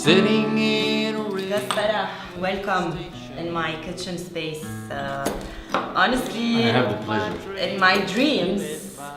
Sitting in a Gus Farah, welcome in my kitchen space. Honestly, I have the pleasure. in my dreams,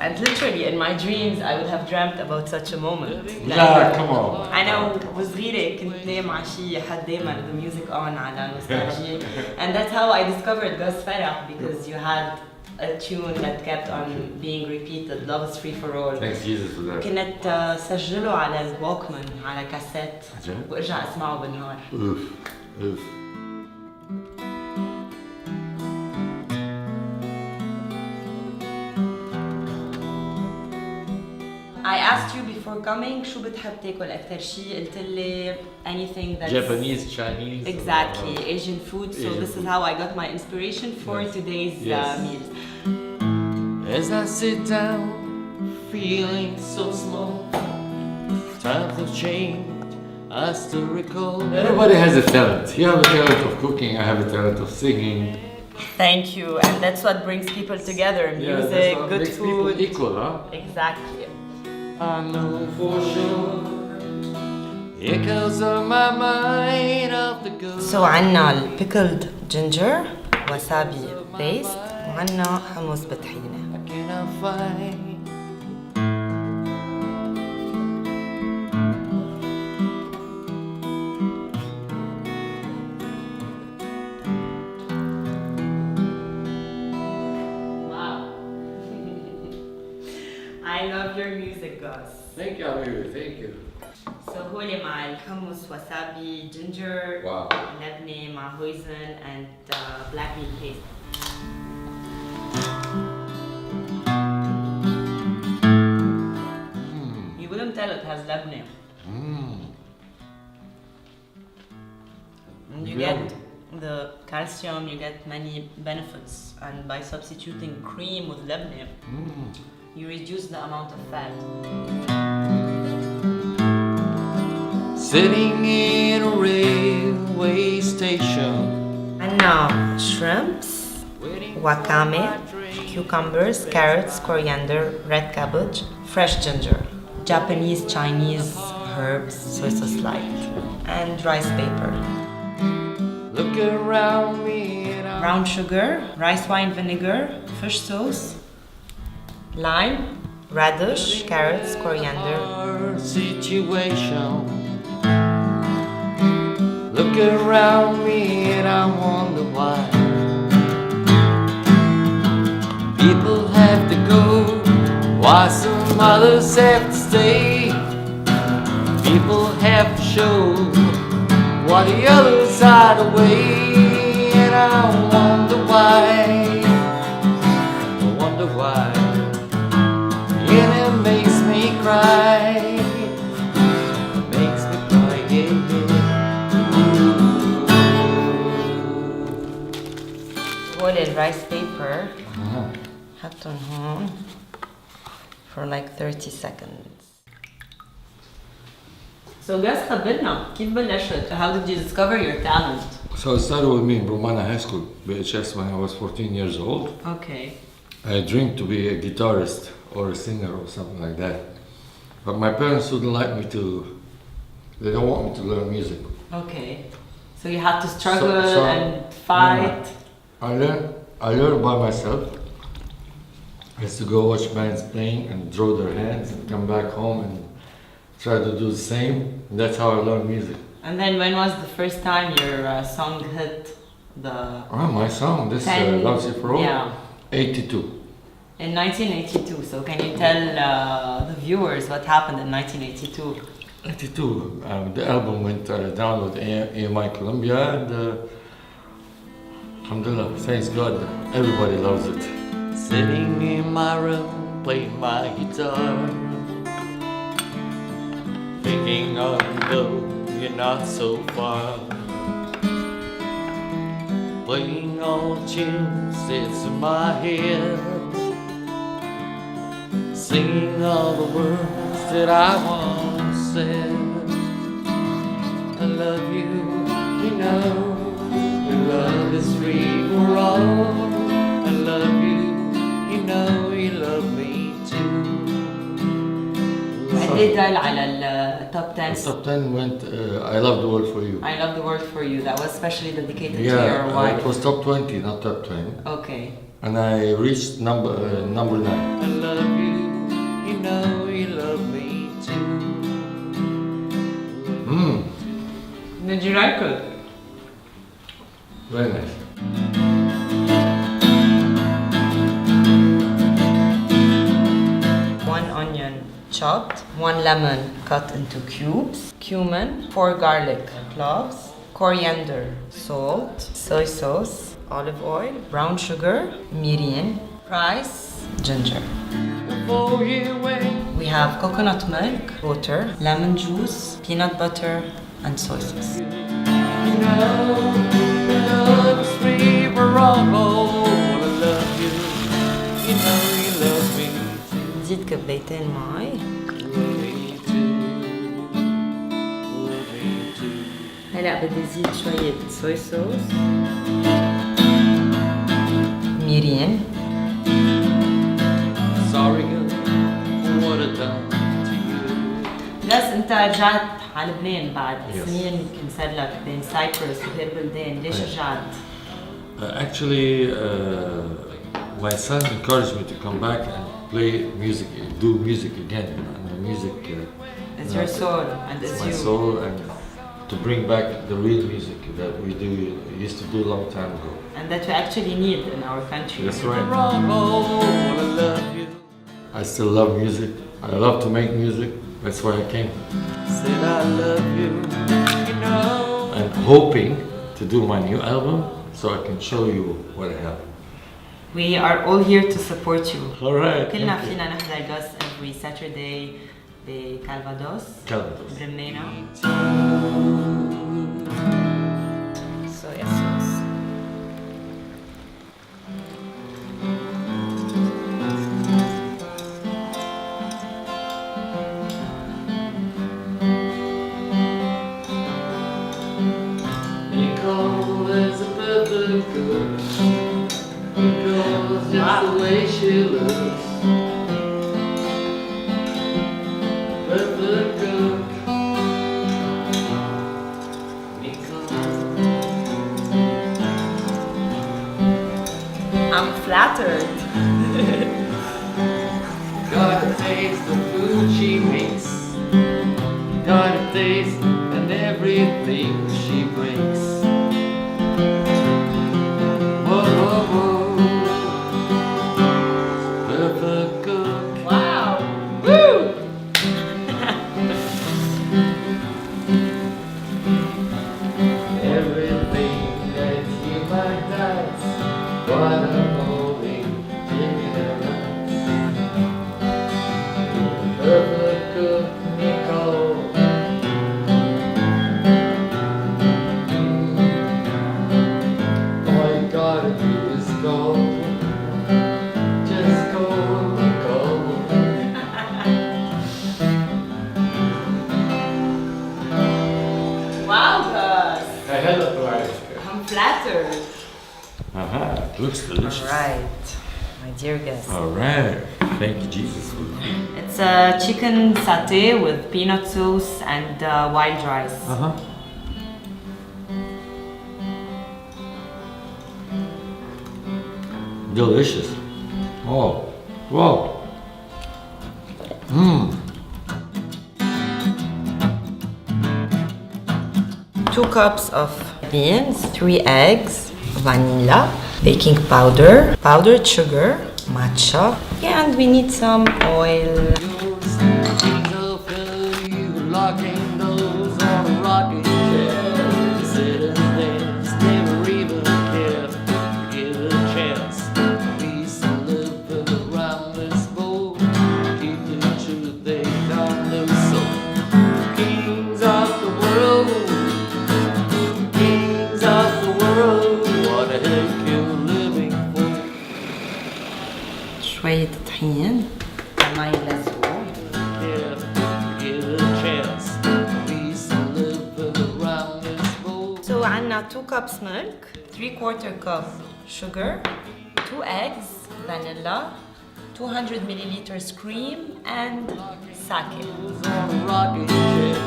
and literally in my dreams, I would have dreamt about such a moment. لا come on. أنا وصغيرة كنت نام على شي حد دايما the music on على nostalgia, and that's how I discovered Gus Farah because you had a tune that kept on being repeated. Love is free for all. Thanks Jesus for that. كنت سجله على الووكمان على كاسيت عجب. وارجع اسمعه بالنهار. Oof, oof. I asked you before coming شو بتحب تاكل أكتر شيء؟ قلت لي anything that's Japanese, Chinese. exactly Asian food. So Asian this is food. how I got my inspiration for Yes. today's Yes. meals. As I sit down, feeling so small, times have changed, I still recall. Everybody has a talent. You have a talent of cooking, I have a talent of singing. Thank you, and that's what brings people together. Music, good makes food. people equal, huh? Exactly. I know for sure. Echoes on my mind of the good. So عنا pickled ginger, wasabi paste, وعنا حمص بطحينة. I cannot find. Wow. I love your music, Gus. Thank you, Amiri. Thank you. So هولي مع الحمص wasabi ginger Wow. لبنة مع hoisin and black bean paste. You wouldn't tell it has لبنة. And you Yummy. get the calcium, you get many benefits, and by substituting cream with لبنة, you reduce the amount of fat. Sitting in a railway station. And now shrimps, wakame, cucumbers, carrots, coriander, red cabbage, fresh ginger, Japanese, Chinese herbs, soy sauce light, and rice paper. Look around me and I'm Brown sugar, rice wine vinegar, fish sauce, lime, radish, carrots, coriander. our situation. Look around me and I wonder why people have to go, why some others have to stay. People have to show while the others hide away, and I wonder why. I wonder why. And it makes me cry. It makes me cry, yeah, هول الرايس paper حطهم هون for like 30 seconds. So Gus خبرنا كيف بلشت? How did you discover your talent? So it started with me in Romana High School, BHS, when I was 14 years old. Okay. I dreamed to be a guitarist or a singer or something like that. But my parents wouldn't like me to, they don't want me to learn music. Okay. So you had to struggle So- and fight. I learned by myself. I used to go watch bands playing and draw their hands and come back home and try to do the same. And that's how I learned music. And then when was the first time your song hit the Oh, my song, this 10? Loves You For All, Yeah. 82. In 1982. So can you tell the viewers what happened in 1982? 82. The album went down with EMI Columbia, and alhamdulillah, thanks God, everybody loves it. Sitting in my room, playing my guitar, thinking although you're not so far, playing all tunes that's in my head, singing all the words that I once said. I love you, you know, your love is free for all. I love you, you know, you love me too. دل على التوب 10. The top 10 went I Love the World for You. I Love the World for You. That was specially dedicated to Yeah, your wife. it was top 20, not top 10. Okay. And I reached number 9. I love you, you know you love me too. Did you like it? Very nice. One onion chopped, 1 lemon cut into cubes, cumin, 4 garlic cloves, coriander, salt, soy sauce, olive oil, brown sugar, mirin, rice, ginger. Before you went, We have coconut milk, water, lemon juice, peanut butter, and soy sauce. you know it's free for all. I love you, you know you love me نزيد كبايتين ماي. me too. هلا بدي زيد شوية صويا صوص، ميرين، Sorry girl, what I done to you. بس انت رجعت على لبنان بعد Yes. سنين يمكن صار لك بين سايبرس وغير بلدان، ليش رجعت؟ Actually, my son encouraged me to come back and play music, do music again. And the music It's your soul and it's it's my you. soul, and to bring back the real music that we used to do a long time ago. And that we actually need in our country. That's right. Wrong, I love you. I still love music. I love to make music. That's why I came. Said I love you, you know. I'm hoping to do my new album so I can show you what I have. We are all here to support you. All right. كلنا thank you. فينا نحضر Gus every Saturday بكالفادوس Calvados. برمينا. Soya sauce. Nicole is a perfect girl. Nicole's just the way she looks. Perfect girl. Nicole. I'm flattered. Gotta taste the food she makes. Gotta taste and everything she brings. Whoa, whoa, whoa. Perfect cook. Wow. Woo! Everything that you might dance. What I'm holding in your hands. Perfect cook, Nicole. All you gotta do is go. Just go, go. Wow, Gus. I had a price. I'm flattered. It looks delicious. All right, my dear Gus. All right. Thank you, Jesus. It's a chicken satay with peanut sauce and wild rice. Delicious. Oh, wow. 2 cups of beans, 3 eggs, vanilla, baking powder, powdered sugar, matcha, and we need some oil. You locking those on a rocking chair. You sit and dance, never even care. Give a chance. We still live around this boat. Keep the truth, they got no soul. Kings of the world. Kings of the world. What the heck you living for? شوية طحين مي لزق. So عنا 2 cups milk, 3/4 cup sugar, 2 eggs, vanilla, 200 milliliters cream, and sake. was on a rocket ship.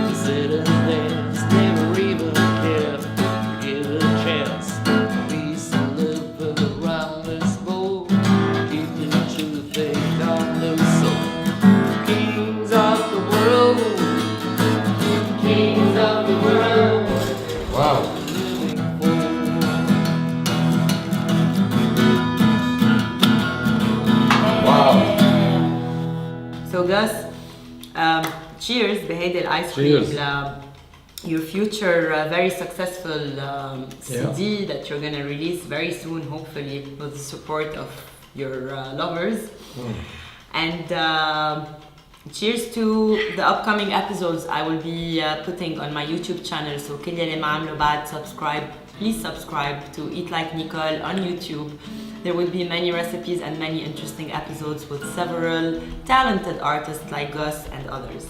He said and dance, never even cared to give it a chance. We used to live around this boat, keeping the truth they don't lose soul. Kings of the world, kings of the world. Wow. Wow. So Gus, cheers بهيدي الايس كريم your future very successful CD that you're gonna release very soon, hopefully with the support of your lovers. And cheers to the upcoming episodes I will be putting on my YouTube channel. So كل يلي ما عملوا بعد subscribe, please subscribe to Eat Like Nicole on YouTube. There will be many recipes and many interesting episodes with several talented artists like Gus and others.